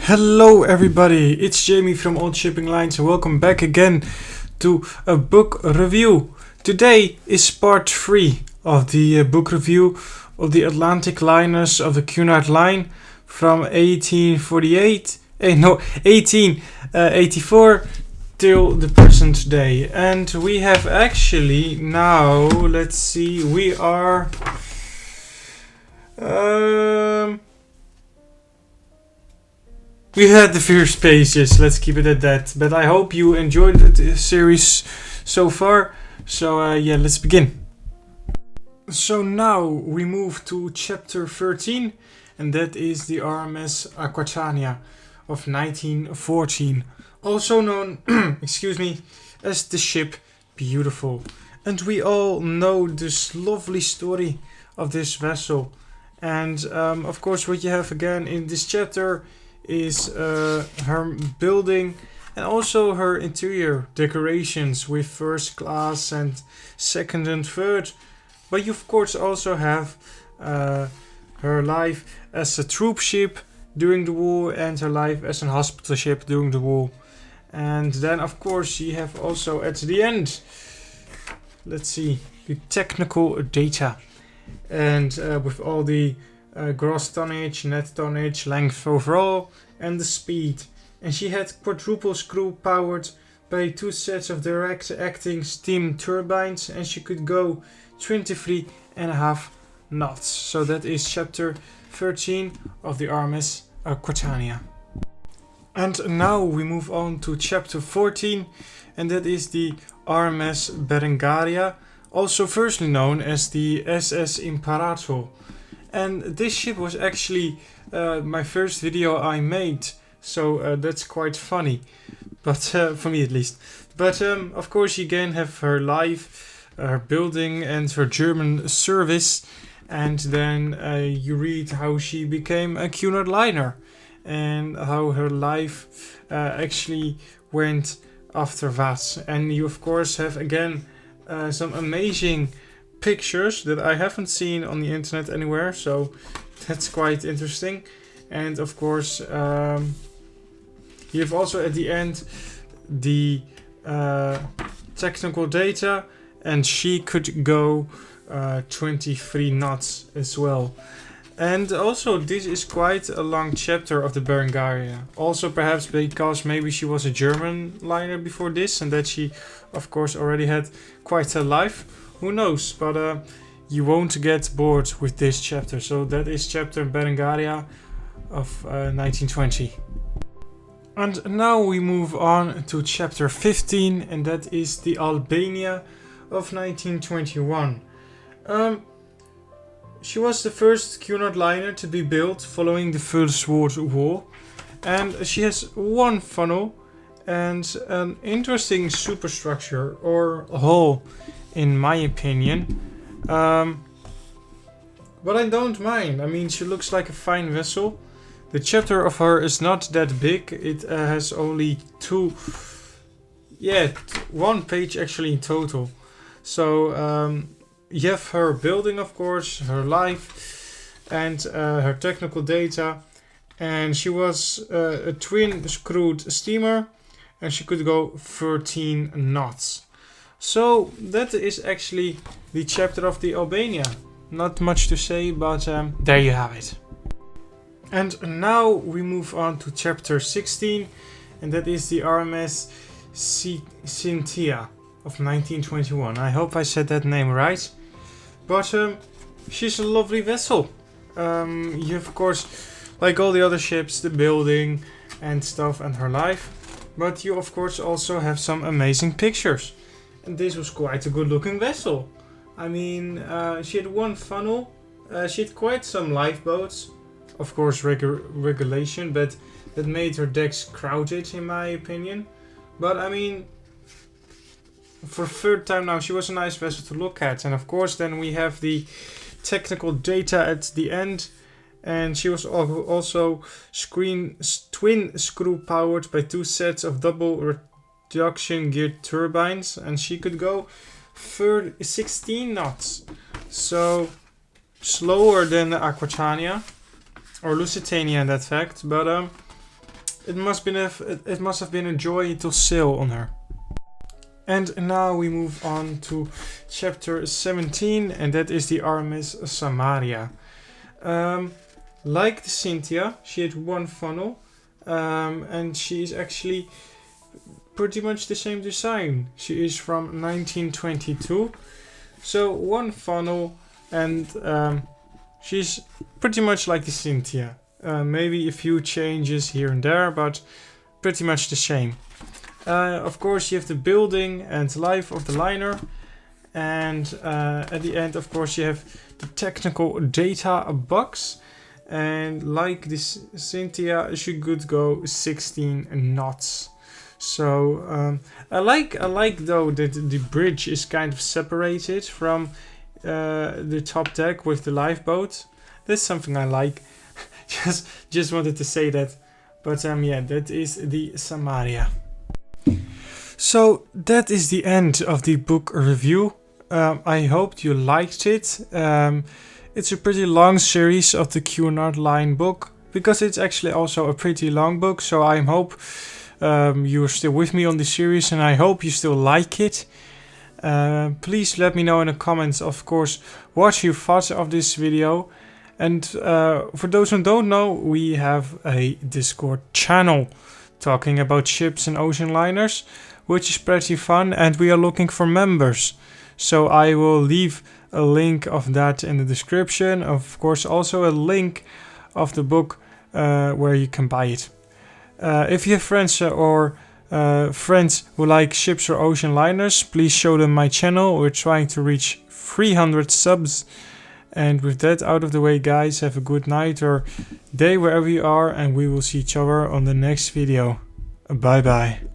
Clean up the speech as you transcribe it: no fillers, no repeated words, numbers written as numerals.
Hello everybody, it's Jamie from Old Shipping Lines and welcome back again to a book review. Today is part 3 of the book review of the Atlantic liners of the Cunard Line from 1884 till the present day. And we have actually now, let's see, we are... We had the first pages, let's keep it at that. But I hope you enjoyed the series so far. So yeah, let's begin. So now we move to chapter 13. And that is the RMS Aquatania of 1914. Also known, excuse me, as the ship Beautiful. And we all know this lovely story of this vessel. And of course what you have again in this chapter is her building and also her interior decorations with first class and second and third. But you of course also have her life as a troop ship during the war and her life as an hospital ship during the war. And then of course you have also at the end, let's see, the technical data and with all the gross tonnage, net tonnage, length overall, and the speed. And she had quadruple screw powered by 2 sets of direct acting steam turbines, and she could go 23.5 knots. So that is chapter 13 of the RMS Aquatania. And now we move on to chapter 14, and that is the RMS Berengaria, also firstly known as the SS Imperator. And this ship was actually my first video I made, so that's quite funny, but for me at least. But of course you again have her life, her building and her German service, and then you read how she became a Cunard liner and how her life actually went after that. And you of course have again some amazing pictures that I haven't seen on the internet anywhere, so that's quite interesting. And of course you have also at the end the technical data, and she could go 23 knots as well. And also this is quite a long chapter of the Berengaria, also perhaps because maybe she was a German liner before this and that she of course already had quite a life. Who knows, but you won't get bored with this chapter. So that is chapter Berengaria of 1920. And now we move on to chapter 15, and that is the Albania of 1921. She was the first Cunard liner to be built following the First World War, and she has one funnel and an interesting superstructure or hull, in my opinion, but I don't mind. I mean, she looks like a fine vessel. The chapter of her is not that big. It has only one page actually in total. So you have her building, of course, her life, and her technical data. And she was a twin-screwed steamer, and she could go 13 knots. So that is actually the chapter of the Albania. Not much to say, but there you have it. And now we move on to chapter 16, and that is the RMS Cintia of 1921. I hope I said that name right. But she's a lovely vessel. You have, of course, like all the other ships, the building and stuff and her life. But you of course also have some amazing pictures. And this was quite a good looking vessel. I mean, she had one funnel. She had quite some lifeboats. Of course, regulation, but that made her decks crowded in my opinion. But I mean, for third time now, she was a nice vessel to look at. And of course then we have the technical data at the end. And she was also twin screw powered by 2 sets of double reduction geared turbines, and she could go 16 knots. So slower than the Aquatania or Lusitania in that fact, but it must have been a joy to sail on her. And now we move on to chapter 17, and that is the RMS Samara. Like the Cintia, she had one funnel, and she is actually pretty much the same design. She is from 1922, so one funnel, and she's pretty much like the Cintia. Maybe a few changes here and there, but pretty much the same. Of course, you have the building and life of the liner, and at the end, of course, you have the technical data box. And like this Cintia, she could go 16 knots. So I like though that the bridge is kind of separated from the top deck with the lifeboat. That's something I like. just wanted to say that. But yeah, that is the Samara. So that is the end of the book review. I hope you liked it. It's a pretty long series of the Cunard Line book, because it's actually also a pretty long book. So I hope you're still with me on the series, and I hope you still like it. Please let me know in the comments, of course, what you thought of this video. And for those who don't know, we have a Discord channel talking about ships and ocean liners, which is pretty fun, and we are looking for members. So I will leave a link of that in the description. Of course, also a link of the book where you can buy it. If you have friends or friends who like ships or ocean liners, please show them my channel. We're trying to reach 300 subs. And with that out of the way, guys, have a good night or day wherever you are, and we will see each other on the next video. Bye bye.